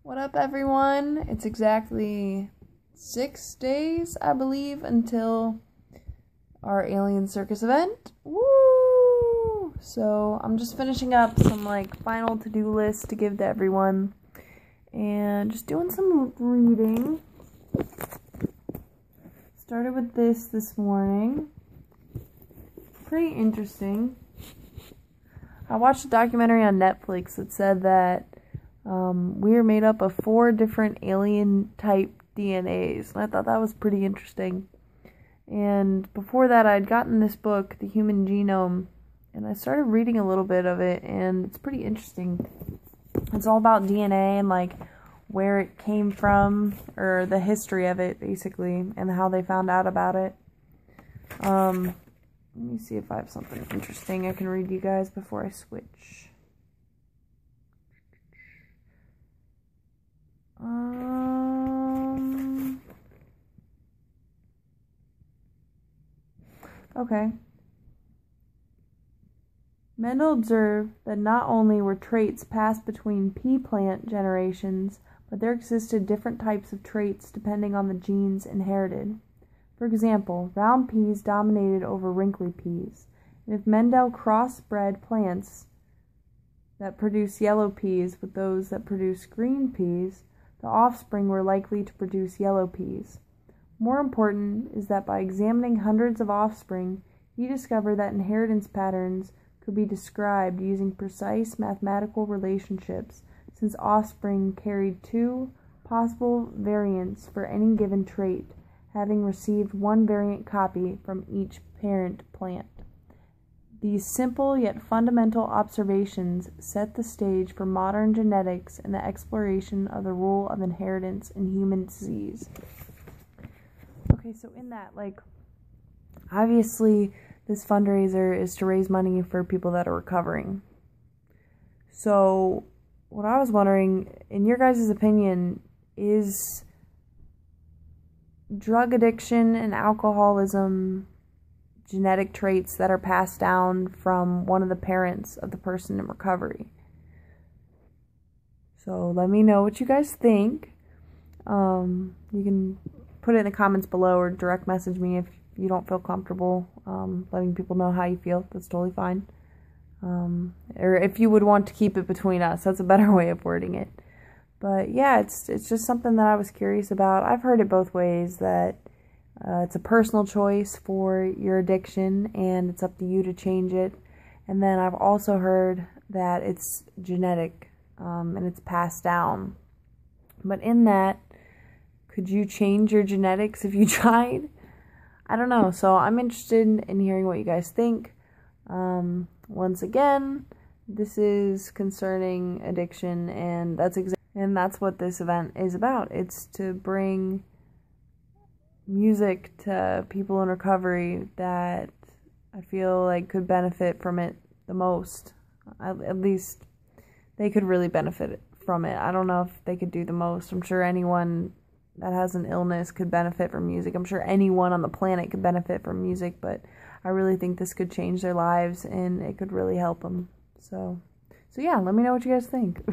What up, everyone? It's exactly 6 days, I believe, until our Alien Circus event. Woo! So I'm just finishing up some final to-do lists to give to everyone and just doing some reading. Started with this morning. Pretty interesting. I watched a documentary on Netflix that said that we are made up of 4 different alien-type DNAs, and I thought that was pretty interesting. And before that, I'd gotten this book, The Human Genome, and I started reading a little bit of it, and it's pretty interesting. It's all about DNA and, where it came from, or the history of it, basically, and how they found out about it. Let me see if I have something interesting I can read you guys before I switch. Okay. Mendel observed that not only were traits passed between pea plant generations, but there existed different types of traits depending on the genes inherited. For example, round peas dominated over wrinkly peas, and if Mendel crossbred plants that produce yellow peas with those that produce green peas, the offspring were likely to produce yellow peas. More important is that by examining hundreds of offspring, he discovered that inheritance patterns could be described using precise mathematical relationships, since offspring carried 2 possible variants for any given trait, having received 1 variant copy from each parent plant. These simple yet fundamental observations set the stage for modern genetics and the exploration of the role of inheritance in human disease. Okay, so in that, obviously this fundraiser is to raise money for people that are recovering. So what I was wondering, in your guys' opinion, is drug addiction and alcoholism genetic traits that are passed down from one of the parents of the person in recovery? So let me know what you guys think. You can put it in the comments below or direct message me if you don't feel comfortable letting people know how you feel. That's totally fine. Or if you would want to keep it between us, that's a better way of wording it. But yeah, it's just something that I was curious about. I've heard it both ways, that it's a personal choice for your addiction and it's up to you to change it. And then I've also heard that it's genetic and it's passed down. But in that, could you change your genetics if you tried? I don't know. So I'm interested in hearing what you guys think. Once again, this is concerning addiction, and that's what this event is about. It's to bring music to people in recovery that I feel like could benefit from it the most. At least they could really benefit from it. I don't know if they could do the most. I'm sure anyone that has an illness could benefit from music. I'm sure anyone on the planet could benefit from music, but I really think this could change their lives and it could really help them. So yeah, let me know what you guys think.